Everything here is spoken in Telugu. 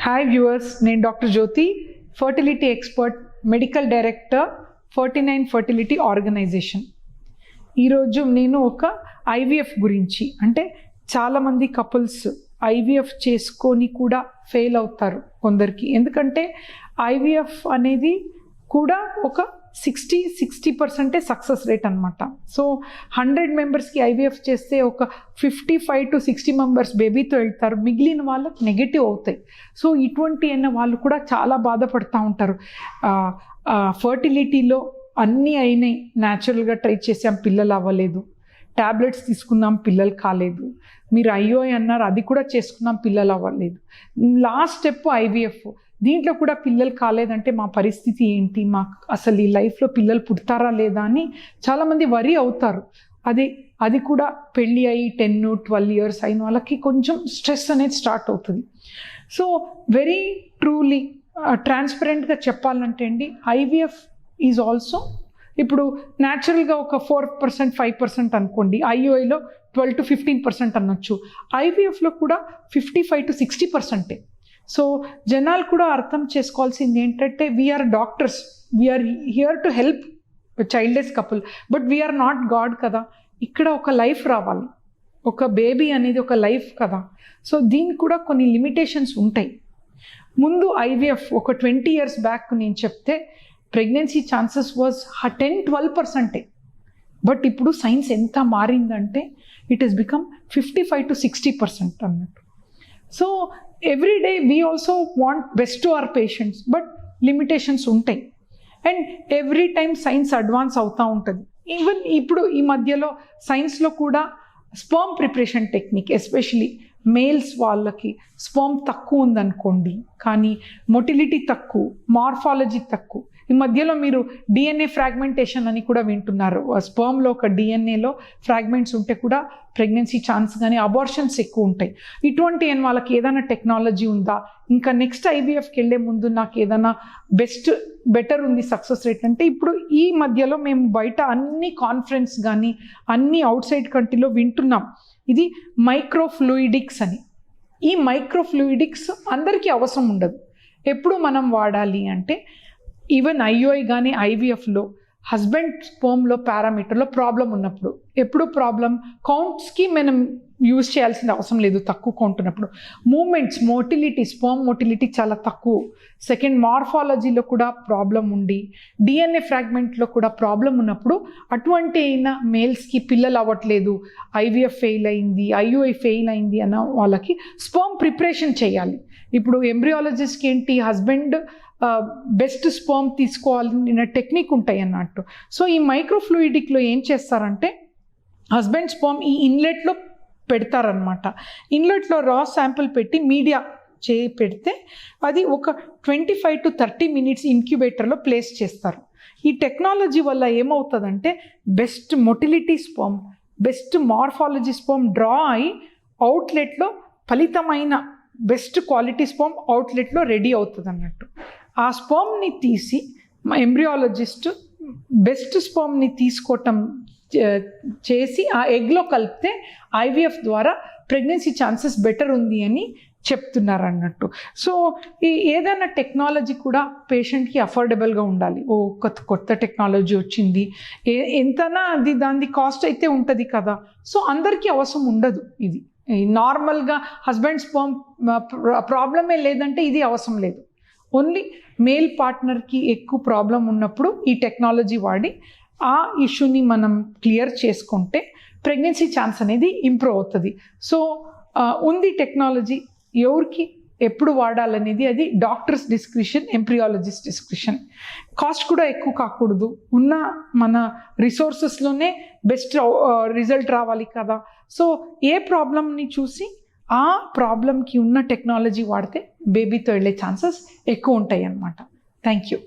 హాయ్ వ్యూవర్స్, నేను doctor Jyothi, fertility expert, medical director 49 fertility organization. ఈరోజు నేను ఒక ఐవీఎఫ్ గురించి, అంటే చాలామంది కపుల్స్ ఐవీఎఫ్ చేసుకొని కూడా ఫెయిల్ అవుతారు కొందరికి. ఎందుకంటే ఐవీఎఫ్ అనేది కూడా ఒక 60% సక్సెస్ రేట్ అనమాట. సో 100 మెంబర్స్కి ఐవీఎఫ్ చేస్తే ఒక 55 to 60 మెంబర్స్ బేబీతో వెళ్తారు, మిగిలిన వాళ్ళకి నెగటివ్ అవుతాయి. సో ఇటువంటి అయిన వాళ్ళు కూడా చాలా బాధపడుతూ ఉంటారు. ఫర్టిలిటీలో అన్నీ అయినాయి, న్యాచురల్గా ట్రై చేసాం, పిల్లలు అవ్వలేదు, ట్యాబ్లెట్స్ తీసుకున్నాం, పిల్లలు కాలేదు, మీరు ఐఓఐ అన్నారు, అది కూడా చేసుకున్నాం, పిల్లలు అవ్వలేదు, లాస్ట్ స్టెప్ ఐవీఎఫ్, దీంట్లో కూడా పిల్లలు కాలేదంటే మా పరిస్థితి ఏంటి, మాకు అసలు ఈ లైఫ్లో పిల్లలు పుడతారా లేదా అని చాలామంది వరీ అవుతారు. అది కూడా పెళ్ళి అయ్యి 10-12 ఇయర్స్ అయిన వాళ్ళకి కొంచెం స్ట్రెస్ అనేది స్టార్ట్ అవుతుంది. సో వెరీ ట్రూలీ ట్రాన్స్పరెంట్గా చెప్పాలంటే అండి, ఐవీఎఫ్ ఈజ్ ఆల్సో ఇప్పుడు న్యాచురల్గా ఒక 4% 5% అనుకోండి, ఐఓఐలో 12 to 15% అనొచ్చు, ఐవీఎఫ్లో కూడా 55 to 60%. సో జనాలు కూడా అర్థం చేసుకోవాల్సింది ఏంటంటే, we are doctors, we are here to help childless couple, but we are not God కదా. ఇక్కడ ఒక లైఫ్ రావాలి, ఒక బేబీ అనేది ఒక లైఫ్ కదా. సో దీనికి కూడా కొన్ని లిమిటేషన్స్ ఉంటాయి. ముందు ఐవీఎఫ్ ఒక 20 years బ్యాక్ నేను చెప్తే ప్రెగ్నెన్సీ ఛాన్సెస్ వాజ్ 10-12%. బట్ ఇప్పుడు సైన్స్ ఎంత మారిందంటే ఇట్ ఈస్ బికమ్ 55 to 60% అన్నట్టు. So every day we also want best to our patients, but limitations ఉంటాయి. And every time science advance అవుతూ ఉంటుంది. ఈవెన్ ఇప్పుడు ఈ మధ్యలో సైన్స్లో కూడా sperm preparation technique, especially males వాళ్ళకి స్పర్మ్ తక్కువ ఉందనుకోండి, కానీ మొటిలిటీ తక్కువ, మార్ఫాలజీ తక్కువ. ఈ మధ్యలో మీరు డిఎన్ఏ ఫ్రాగ్మెంటేషన్ అని కూడా వింటున్నారు. స్పర్మ్లో ఒక డిఎన్ఏలో ఫ్రాగ్మెంట్స్ ఉంటే కూడా ప్రెగ్నెన్సీ ఛాన్స్ కానీ అబార్షన్స్ ఎక్కువ ఉంటాయి. ఇటువంటి వాళ్ళకి ఏదైనా టెక్నాలజీ ఉందా, ఇంకా నెక్స్ట్ ఐవీఎఫ్కి వెళ్ళే ముందు నాకు ఏదైనా బెటర్ ఉంది సక్సెస్ రేట్ అంటే, ఇప్పుడు ఈ మధ్యలో మేము బయట అన్ని కాన్ఫరెన్స్ కానీ అన్ని అవుట్ సైడ్ కంట్రీలో వింటున్నాం, ఇది మైక్రోఫ్లూయిడిక్స్ అని. ఈ మైక్రోఫ్లూయిడిక్స్ అందరికీ అవసరం ఉండదు. ఎప్పుడు మనం వాడాలి అంటే, ఈవెన్ ఐఓఐ కానీ ఐవీఎఫ్లో హస్బెండ్ స్పర్మ్లో పారామీటర్లో ప్రాబ్లం ఉన్నప్పుడు, ఎప్పుడు ప్రాబ్లం కౌంట్స్కి మనం యూజ్ చేయాల్సిన అవసరం లేదు, తక్కువ కౌంట్ ఉన్నప్పుడు. మూమెంట్స్, మోటిలిటీ, స్పర్మ్ మోటిలిటీ చాలా తక్కువ. సెకండ్, మార్ఫాలజీలో కూడా ప్రాబ్లం ఉండి, డిఎన్ఏ ఫ్రాగ్మెంట్లో కూడా ప్రాబ్లం ఉన్నప్పుడు, అటువంటి అయిన మేల్స్కి పిల్లలు అవ్వట్లేదు, ఐవీఎఫ్ ఫెయిల్ అయింది, ఐఓఐ ఫెయిల్ అయింది అన్న వాళ్ళకి స్పర్మ్ ప్రిపరేషన్ చేయాలి. ఇప్పుడు ఎంబ్రియాలజిస్ట్కి ఏంటి, హస్బెండ్ బెస్ట్ స్పర్మ్ తీసుకోవాలన్న టెక్నిక్ ఉంటాయి అన్నట్టు. సో ఈ మైక్రోఫ్లూయిడిక్లో ఏం చేస్తారంటే, హస్బెండ్ స్పర్మ్ ఈ ఇన్లెట్లో పెడతారనమాట. ఇన్లెట్లో రా శాంపుల్ పెట్టి మీడియా పెడితే అది ఒక 25 to 30 minutes ఇంక్యుబేటర్లో ప్లేస్ చేస్తారు. ఈ టెక్నాలజీ వల్ల ఏమవుతుందంటే, best motility sperm, best morphology sperm draw అయి అవుట్లెట్లో ఫలితమైన బెస్ట్ క్వాలిటీ స్పర్మ్ అవుట్లెట్లో రెడీ అవుతుంది అన్నట్టు. ఆ స్పర్మ్ని తీసి మా ఎంబ్రియాలజిస్ట్ బెస్ట్ స్పర్మ్ని తీసుకోవటం చేసి ఆ ఎగ్లో కలిపితే ఐవీఎఫ్ ద్వారా ప్రెగ్నెన్సీ ఛాన్సెస్ బెటర్ ఉంది అని చెప్తున్నారు అన్నట్టు. సో ఈ ఏదైనా టెక్నాలజీ కూడా పేషెంట్కి అఫోర్డబుల్గా ఉండాలి. కొత్త టెక్నాలజీ వచ్చింది, ఎంతనా దాని కాస్ట్ అయితే ఉంటుంది కదా. సో అందరికీ అవసరం ఉండదు. ఇది నార్మల్గా హస్బెండ్ స్పర్మ్ ప్రాబ్లమే లేదంటే ఇది అవసరం లేదు. ఓన్లీ మేల్ పార్ట్నర్కి ఎక్కువ ప్రాబ్లం ఉన్నప్పుడు ఈ టెక్నాలజీ వాడి ఆ ఇష్యూని మనం క్లియర్ చేసుకుంటే ప్రెగ్నెన్సీ ఛాన్స్ అనేది ఇంప్రూవ్ అవుతుంది. సో ఉంది టెక్నాలజీ, ఎవరికి ఎప్పుడు వాడాలనేది అది doctors discretion, embryologist discretion. Cost కూడా ఎక్కువ కాకూడదు, ఉన్న మన రిసోర్సెస్లోనే బెస్ట్ రిజల్ట్ రావాలి కదా. సో ఏ ప్రాబ్లమ్ని చూసి ఆ ప్రాబ్లంకి ఉన్న టెక్నాలజీ వాడితే బేబీతో వెళ్ళే ఛాన్సెస్ ఎక్కువ ఉంటాయి అన్నమాట. Thank you.